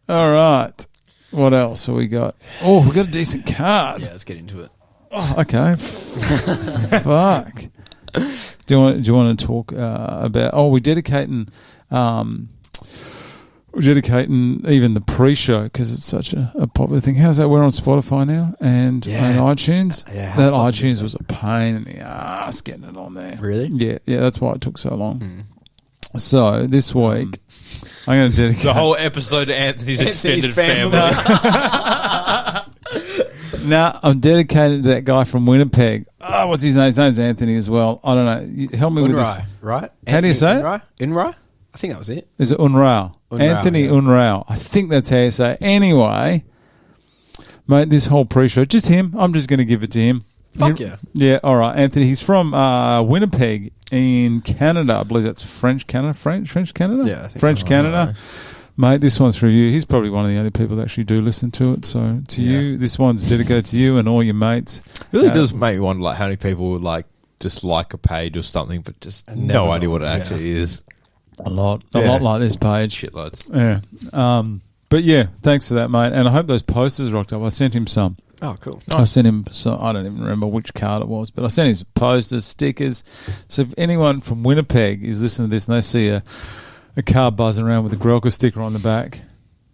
All right. What else have we got? Oh, we got a decent card. Yeah, let's get into it. Oh, okay. Fuck. Do you want to talk about? Oh, we're dedicating even the pre-show because it's such a popular thing. How's that? We're on Spotify now and iTunes. Yeah, that iTunes was a pain in the ass getting it on there. Really? Yeah. That's why it took so long. So this week, I'm going to dedicate the whole episode to Anthony's extended family. Now I'm dedicated to that guy from Winnipeg. Oh, what's his name? His name's Anthony as well. I don't know. Help me with this. Right? How do you say it? Unrai? I think that was it. Is it Unrao? Anthony Unrao. I think that's how you say it. Anyway, mate, this whole pre-show, just him. I'm just going to give it to him. Fuck yeah. Yeah, all right. Anthony, he's from Winnipeg in Canada. I believe that's French Canada. French Canada? Yeah, I think French Canada. Mate, this one's for you. He's probably one of the only people that actually do listen to it. So to you, this one's dedicated to you and all your mates. It really does make me wonder, like, how many people would just like a page or something, but just no idea what it actually is. A lot like this page. Shitloads. Yeah. But yeah, thanks for that, mate. And I hope those posters rocked up. I sent him some. Oh, cool. I sent him, so I don't even remember which card it was, but I sent him some posters, stickers. So if anyone from Winnipeg is listening to this and they see a car buzzing around with a Grelka sticker on the back,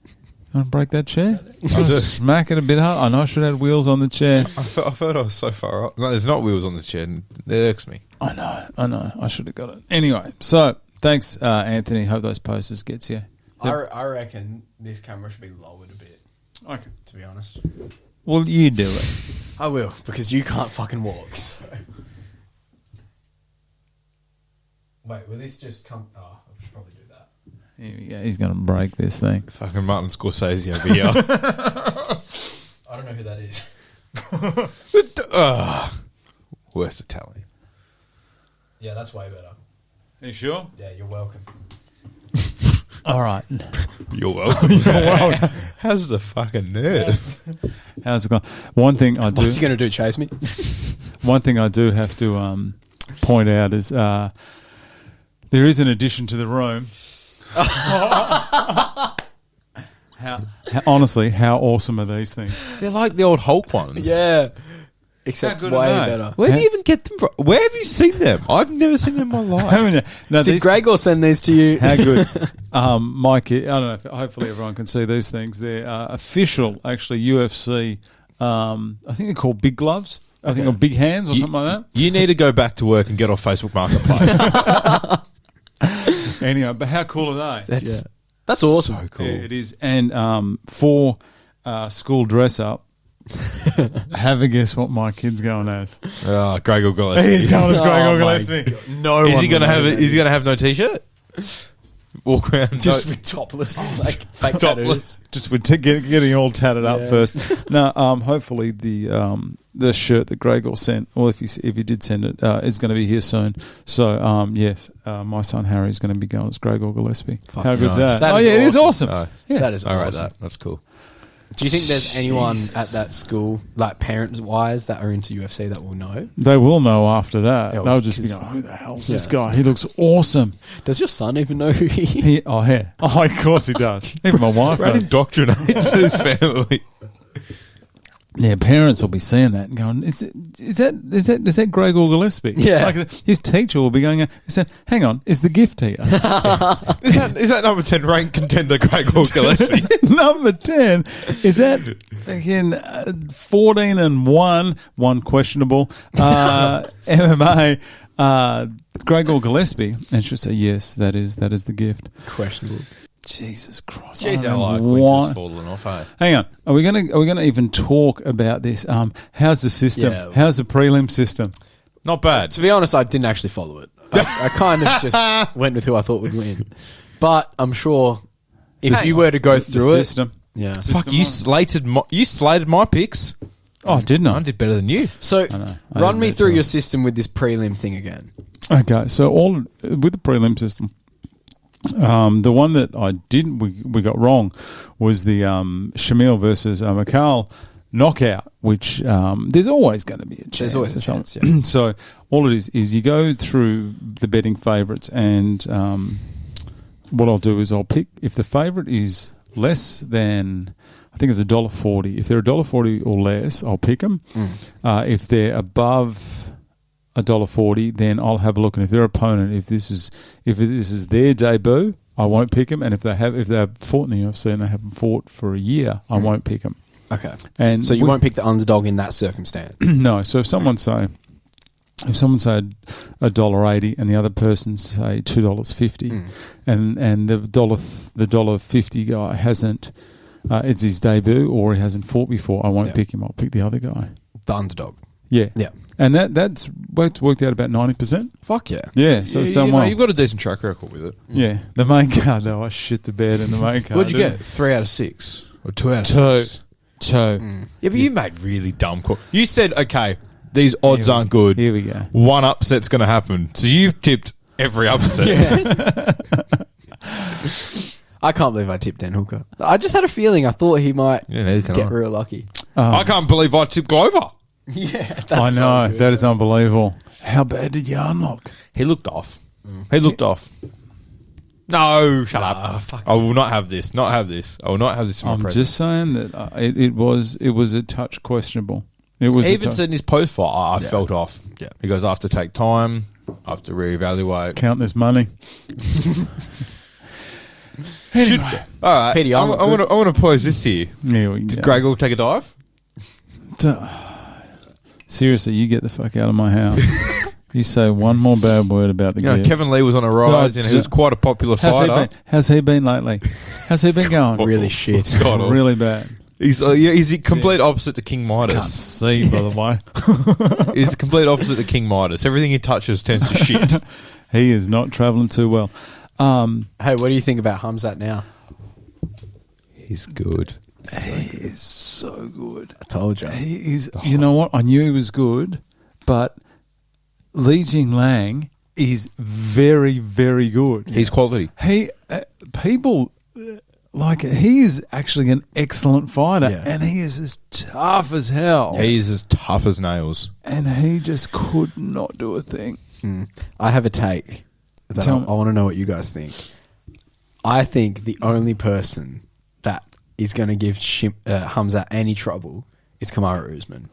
you want to break that chair? Smack it a bit hard. I know I should have had wheels on the chair. I thought I was so far up. No, there's not wheels on the chair. It irks me. I know. I should have got it. Anyway, so thanks, Anthony. Hope those posters gets you. I reckon this camera should be lowered a bit. Okay. To be honest. Well, you do it. I will, because you can't fucking walk. So. Wait, will this just come... Oh, I should probably do that. Here we go. He's going to break this thing. Fucking Martin Scorsese over here. I don't know who that is. Worst Italian. Yeah, that's way better. Are you sure? Yeah, you're welcome. All right. You're welcome. How's the fucking nerve? How's it going? One thing I do... What's he going to do, chase me? One thing I do have to point out is there is an addition to the room. Honestly, how awesome are these things? They're like the old Hulk ones. Yeah. Except good way are they? better. Where do you even get them from? Where have you seen them? I've never seen them in my life. Haven't you? No, Did Gregor send these to you? How good. Mike, I don't know. Hopefully everyone can see these things. They're official, actually, UFC. I think they're called Big Gloves. I think, or Big Hands or something like that. You need to go back to work and get off Facebook Marketplace. Anyway, but how cool are they? That's awesome. So cool. Yeah, it is. And for school dress up, have a guess what my kid's going as. Gregor Gillespie. He's going as Gregor Gillespie. No, Is he going to have? Is he going to have no t-shirt? Walk around just with topless, like fake tattoos. Just with getting all tatted up first. No, hopefully the shirt that Gregor sent, or if he did send it, is going to be here soon. So yes, my son Harry is going to be going as Gregor Gillespie. How good's that? It is awesome. Yeah. That is all right. awesome. That's cool. Do you think there's anyone at that school, like parents-wise, that are into UFC that will know? They will know after that. Yeah, They'll just be going, who the hell's this guy? He looks awesome. Does your son even know who he is? Oh, of course he does. Even my wife Brad knows. indoctrinates his family. Yeah, parents will be seeing that and going, is that Gregor Gillespie? Yeah. Like his teacher will be going, hang on, is the gift here? Is that number 10 ranked contender Gregor Gillespie? Number 10, is that fucking 14-1, one questionable, MMA, Gregor Gillespie? And she'll say, yes, that is the gift. Questionable. Jesus Christ! Jeez, our like winter's fallen off. Hey, hang on. Are we gonna even talk about this? How's the system? Yeah. How's the prelim system? not bad. To be honest, I didn't actually follow it. I kind of just went with who I thought would win. But I'm sure if you were to go through the it, system. yeah. Fuck, you slated my picks. Oh, didn't I? I did better than you. So I run me admit through to your it. system with this prelim thing again. Okay, so with the prelim system, the one that we got wrong was the Shamil versus Mikhail knockout, which there's always going to be a chance. There's always a chance, yeah. So all it is you go through the betting favourites, and what I'll do is I'll pick, if the favourite is less than, I think it's $1.40. If they're $1.40 or less, I'll pick them. If they're above $1.40, then I'll have a look. And if their opponent, if this is their debut, I won't pick them. And if they've fought in the UFC and they haven't fought for a year, I won't pick them. Okay. And so you won't pick the underdog in that circumstance? No. So if someone say $1.80 and the other person say $2.50, and the $1.50 guy hasn't, it's his debut or he hasn't fought before, I won't pick him. I'll pick the other guy, the underdog. Yeah. And that's worked out about 90%. Fuck yeah. Yeah, so it's done well. You've got a decent track record with it. Yeah. The main card, though, I shit the bed in the main card. What'd you get? 3 out of 6 or 2 out of 6? 2. Yeah, but you made really dumb calls. You said, okay, these odds aren't good. Here we go. One upset's going to happen. So you tipped every upset. I can't believe I tipped Dan Hooker. I just had a feeling. I thought he might get real lucky. I can't believe I tipped Glover. Yeah, that's I know. so good. That is unbelievable. How bad did you unlock? He looked off. He looked off. No, shut up. I will not have this. Not have this. I will not have this in my I'm presence. just saying that it was a touch questionable. It was He even said in his post fight, I felt off. Yeah. He goes, I have to take time. I have to reevaluate. count this money. Anyway, All right. Petey, I want to pose this to you. here we Did go. Greg will take a dive? Seriously, you get the fuck out of my house. You say one more bad word about the You know, gift. Kevin Lee was on a rise and he was quite a popular fighter. How's he been lately? How's he been going? Really shit. God, Really bad. He's the complete opposite to King Can't Midas. see, by the way. He's the complete opposite to King Midas. Everything he touches turns to shit. He is not travelling too well. Hey, what do you think about Khamzat now? He's good. He is so good. I told you. He is. You know what? I knew he was good, but Li Jingliang is very, very good. He's quality. He people like he is actually an excellent fighter, and he is as tough as hell. He's as tough as nails. And he just could not do a thing. I have a take that I want to know what you guys think. I think the only person that is going to give Khamzat any trouble is Kamaru Usman.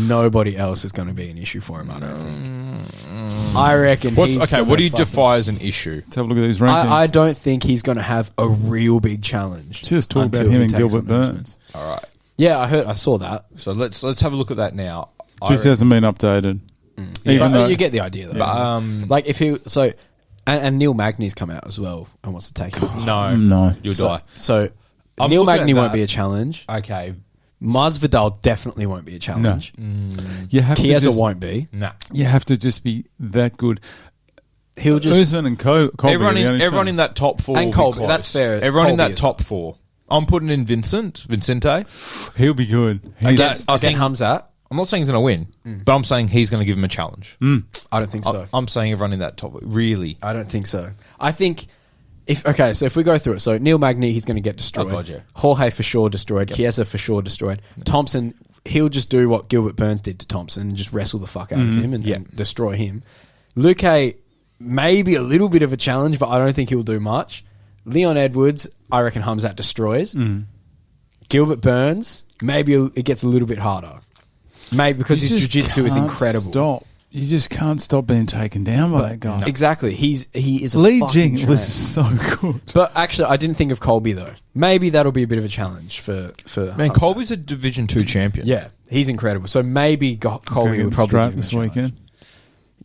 Nobody else is going to be an issue for him, I don't think. I reckon What do you define as an issue? Let's have a look at these rankings. I don't think he's going to have a real big challenge. Just talk about until him he and takes Gilbert on Burns. Usman. All right. Yeah, I saw that. So let's have a look at that now. This hasn't been updated. Even though You get the idea, though. But, Like if he and Neil Magny's come out as well and wants to take him. no, you'll die. So I'm Neil looking at Magny won't that. be a challenge. Okay. Masvidal definitely won't be a challenge. you have to Chiesa just, won't be. Nah. you have to just be that good. He'll just Usman and Colby. Everyone in that top four. And will be Colby, close. that's fair. Everyone in Colby that is- top four. I'm putting in Vicente. He'll be good. against Khamzat. I'm not saying he's going to win, but I'm saying he's going to give him a challenge. I don't think so. I'm saying everyone in that top. Really? I don't think so. I think if we go through it, so Neil Magny, he's going to get destroyed. Oh, God, yeah. Jorge for sure destroyed. Chiesa for sure destroyed. Thompson, he'll just do what Gilbert Burns did to Thompson and just wrestle the fuck out of him and destroy him. Luque, maybe a little bit of a challenge, but I don't think he'll do much. Leon Edwards, I reckon Khamzat destroys. Gilbert Burns, maybe it gets a little bit harder. Maybe because his jiu-jitsu is incredible. You just can't stop being taken down by that guy. Exactly. He is a Li fucking Jing was train. so good. But actually, I didn't think of Colby, though. Maybe that'll be a bit of a challenge for Man, Khamzat. Colby's a Division 2 champion. Yeah, he's incredible. So maybe Colby would probably give him a this challenge. weekend.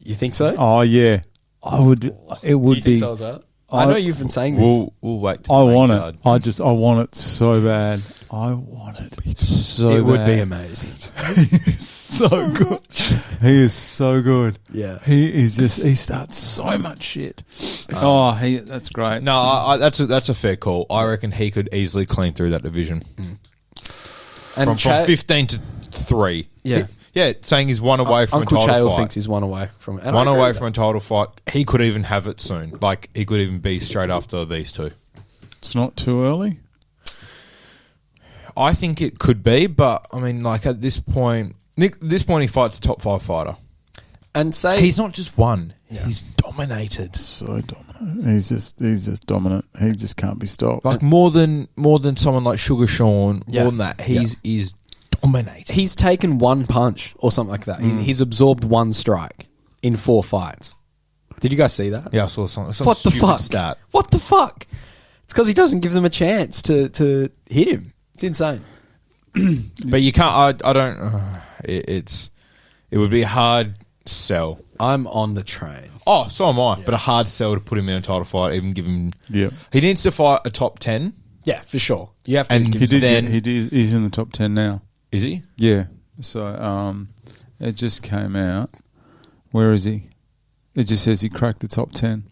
You think so? Oh yeah, I would. It would Do you be. think so as well? I know you've been saying this. We'll wait. I want it. I want it so bad. I want it so bad. It would be amazing. So good. He is so good. Yeah. He starts so much shit. That's great. No, that's a fair call. I reckon he could easily clean through that division And from 15 to 3. Yeah. Yeah, saying he's one away from Uncle a title Chael fight. thinks he's one away from it. And I One agree away with from a title fight. He could even have it soon. Like, he could even be straight after these two. It's not too early. I think it could be, but, I mean, like, at this point he fights a top 5 fighter. And say He's not just won. He's dominated. So dominant. He's just dominant. He just can't be stopped. Like more than someone like Sugar Sean. Yeah. More than that, he's dominating. he's taken one punch or something like that. He's absorbed one strike in 4 fights. Did you guys see that? Yeah, I saw some What the stupid fuck? stat. What the fuck? It's because he doesn't give them a chance to hit him. It's insane. But you can't. I don't. It would be a hard sell. I'm on the train. Oh, so am I. But a hard sell to put him in a title fight, even give him. Yeah. He needs to fight a top 10. Yeah, for sure. You have to And give He him did. He's in the top 10 now. Is he? Yeah. So it just came out. Where is he? It just says he cracked the top 10.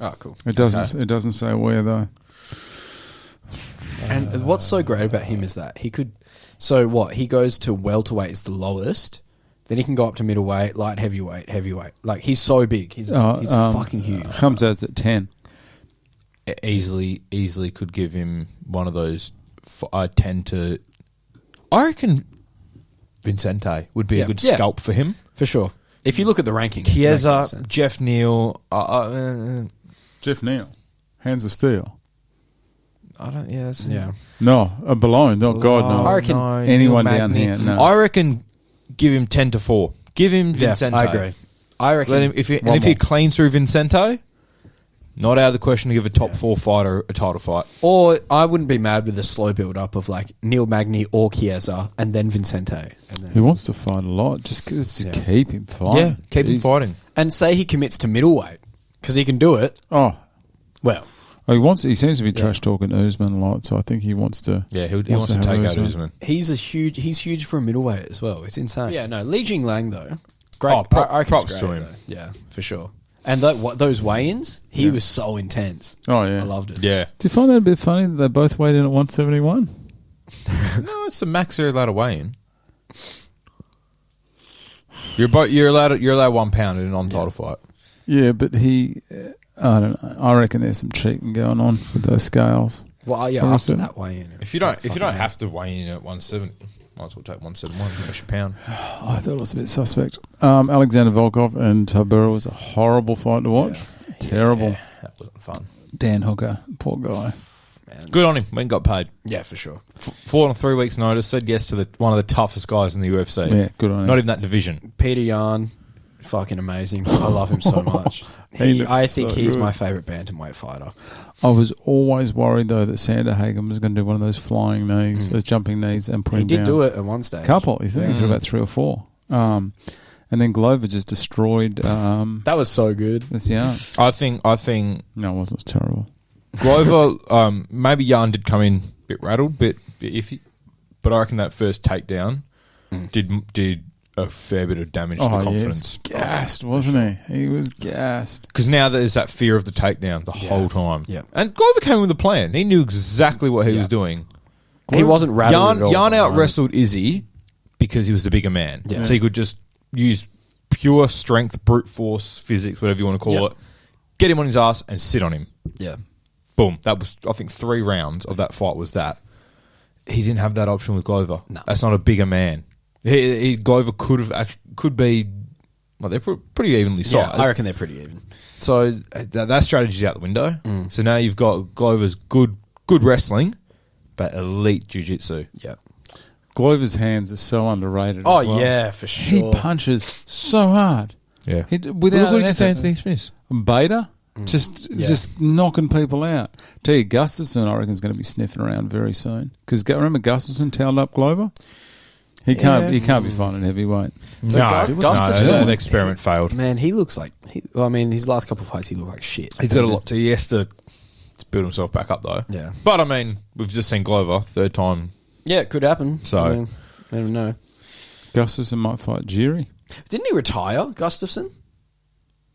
Oh, cool. It doesn't. It doesn't say where though. And what's so great about him is that he could. So what? He goes to welterweight is the lowest. Then he can go up to middleweight, light heavyweight, heavyweight. Like he's so big. He's fucking huge. Khamzats at 10. Easily could give him one of those 10 to. I reckon Vincente would be a good scalp for him. For sure. If you look at the rankings, Chiesa, Jeff Neal. Jeff Neal, hands of steel. I don't. Yeah. No, Bologna. No, God, no. I reckon anyone down here. No. I reckon give him 10 to 4. Give him Vincente. I agree. I reckon Let him, if he cleans through Vincente, not out of the question to give a top 4 fighter a title fight. Or I wouldn't be mad with a slow build up of like Neil Magny or Chiesa and then Vincente. And then He wants to fight a lot. Just keep him fighting. Yeah, keep him fighting. and say he commits to middleweight because he can do it. Oh, Well, he wants. He seems to be trash talking Usman a lot, so I think he wants to. Yeah, he wants to take out Usman. he's huge for a middleweight as well. It's insane. Yeah, no, Li Jingliang though, great. Oh, I reckon props he's to great, him. though. Yeah, for sure. And those weigh-ins, he was so intense. Oh yeah, I loved it. Yeah. Do you find that a bit funny that they both weighed in at 171? No, it's the max they're allowed to weigh in. You're allowed 1 pound in a non-title fight. Yeah, but he. I don't know. I reckon there's some cheating going on with those scales. Well, yeah, Or after is it- that weigh-in. If you don't have to weigh in at 170, might as well take 171 an extra pound. I thought it was a bit suspect. Alexander Volkov and Tybura was a horrible fight to watch. Terrible. Yeah, that wasn't fun. Dan Hooker, poor guy. Man. Good on him. Went and got paid. Yeah, for sure. Fought on 3 weeks' notice. Said yes to one of the toughest guys in the UFC. Yeah, good on him. Not even that division. Peter Yan, fucking amazing. I love him so much. He looks I think so he's good. my favourite bantamweight fighter. I was always worried though that Sanderhagen was going to do one of those flying knees, those jumping knees, and put He him did down. do it at one stage. Couple, he threw about 3 or 4. And then Glover just destroyed. That was so good. This Yarn. I think No, it wasn't. It was terrible. Glover, maybe Yarn did come in a bit rattled, bit iffy, but I reckon that first takedown did a fair bit of damage to the confidence. Yes. Gassed, wasn't he? He was gassed. Because now there's that fear of the takedown the whole time. Yeah. And Glover came in with a plan. He knew exactly what he was doing. He wasn't rattled at all. Yarn out wrestled Izzy because he was the bigger man. Yeah. So he could just use pure strength, brute force, physics, whatever you want to call it, get him on his ass and sit on him. Yeah. Boom. That was, I think, 3 rounds of that fight was that. He didn't have that option with Glover. No. That's not a bigger man. Glover could be, well, they're pretty evenly sized. Yeah, I reckon they're pretty even. So that strategy's out the window. So now you've got Glover's good wrestling, but elite jiu-jitsu. Yeah. Glover's hands are so underrated. Oh, as well. yeah, for sure. He punches so hard. Yeah. Without Look an at effort. Anthony Smith. Beta, just knocking people out. Tell you, Gustafsson, I reckon, is going to be sniffing around very soon. Because remember Gustafsson towed up Glover? He can't be fighting heavyweight. No, Gustafsson- that experiment failed. Man, he looks like... his last couple of fights, he looked like shit. He's got a lot to... He has to build himself back up, though. Yeah. But, I mean, we've just seen Glover, 3rd time. Yeah, it could happen. So- I mean, I don't know. Gustafsson might fight Jiri. Didn't he retire, Gustafsson?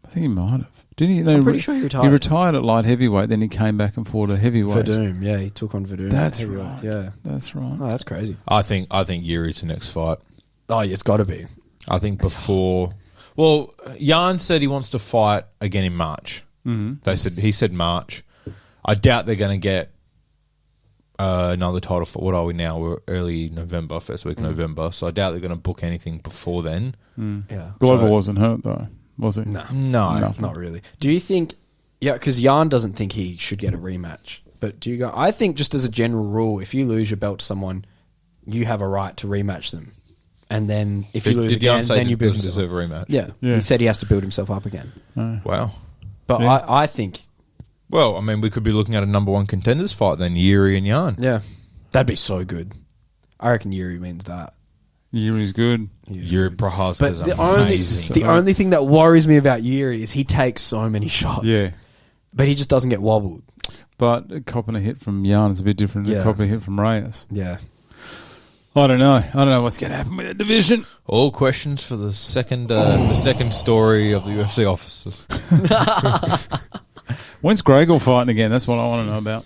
I think he might have. Didn't he? I'm pretty sure he retired. He retired at light heavyweight, then he came back and fought a heavyweight. Verdum, yeah, he took on Verdum. That's Heavyweight, right. Yeah. That's right. Oh, that's crazy. I think Yuri's the next fight. Oh, yeah, it's got to be. I think before... Well, Yarn said he wants to fight again in March. Mm-hmm. He said March. I doubt they're going to get another title for what are we now? We're early November, first week of November, so I doubt they're going to book anything before then. Yeah. Glover wasn't hurt though, was he? No, not really. Do you think? Yeah, because Jan doesn't think he should get a rematch. But do you go? I think just as a general rule, if you lose your belt to someone, you have a right to rematch them. And then if you lose again, then you build doesn't himself. deserve a rematch. Yeah. Yeah. He said he has to build himself up again. Wow. But Yeah. I think, Well, I mean, we could be looking at a number one contenders fight then, Yuri and Jan. yeah, that'd be so good. I reckon Yuri means that. Yuri's good. Yuri Prochazka But is the amazing. only thing that worries me about Yuri is he takes so many shots. Yeah. But he just doesn't get wobbled. But copping a hit from Jan is a bit different than copping a hit from Reyes. Yeah. I don't know. I don't know what's going to happen with that division. All questions for the second story of the UFC officers. When's Gregor fighting again? That's what I want to know about.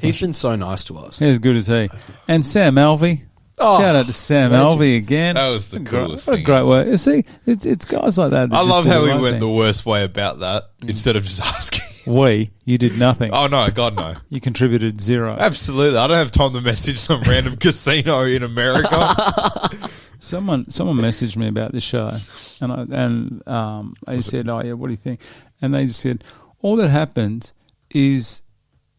He's been so nice to us. As good as he. And Sam Alvey. Shout out to Sam Alvey again. That was the coolest What a thing. great work. You see, it's guys like that. I love how he went thing. the worst way about that instead of just asking. You did nothing. Oh, no, God, no. You contributed zero. Absolutely. I don't have time to message some random casino in America. Someone messaged me about this show, and I said, "Oh yeah, what do you think?" And they just said, "All that happens is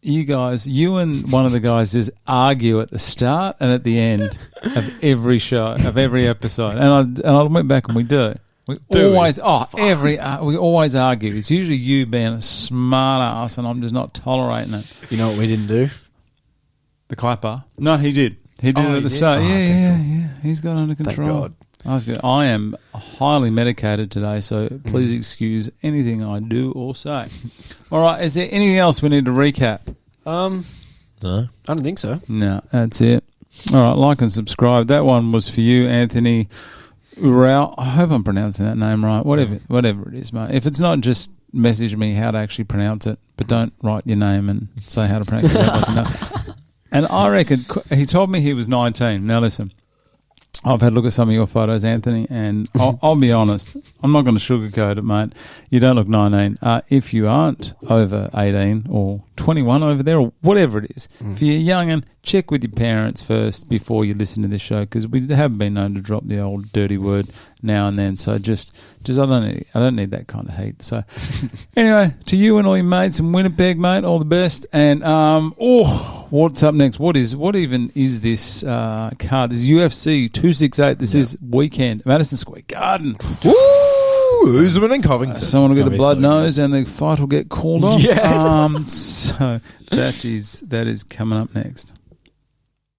you and one of the guys just argue at the start and at the end of every show, of every episode." And I went back and we do. We always argue. It's usually you being a smart ass, and I'm just not tolerating it. You know what we didn't do? The clapper. No, he did. He did it at the start. Oh, yeah. He's got under control. God. I was good. I am highly medicated today, so please excuse anything I do or say. All right, is there anything else we need to recap? No. I don't think so. No, that's it. All right, like and subscribe. That one was for you, Anthony Urao. I hope I'm pronouncing that name right. Whatever it is, mate. If it's not, just message me how to actually pronounce it, but don't write your name and say how to pronounce it. And I reckon he told me he was 19. Now listen, I've had a look at some of your photos, Anthony, and I'll be honest. I'm not going to sugarcoat it, mate. You don't look 19. If you aren't over 18 or 21 over there or whatever it is, if you're young, and check with your parents first before you listen to this show, because we have been known to drop the old dirty word now and then. So just I don't need that kind of heat. So anyway, to you and all your mates in Winnipeg, mate, all the best. And what's up next? What even is this card? This is UFC 268. This is weekend, Madison Square Garden. Woo! Usman and Covington. Someone will get a be blood so nose, and the fight will get called off. Yeah. So that is coming up next.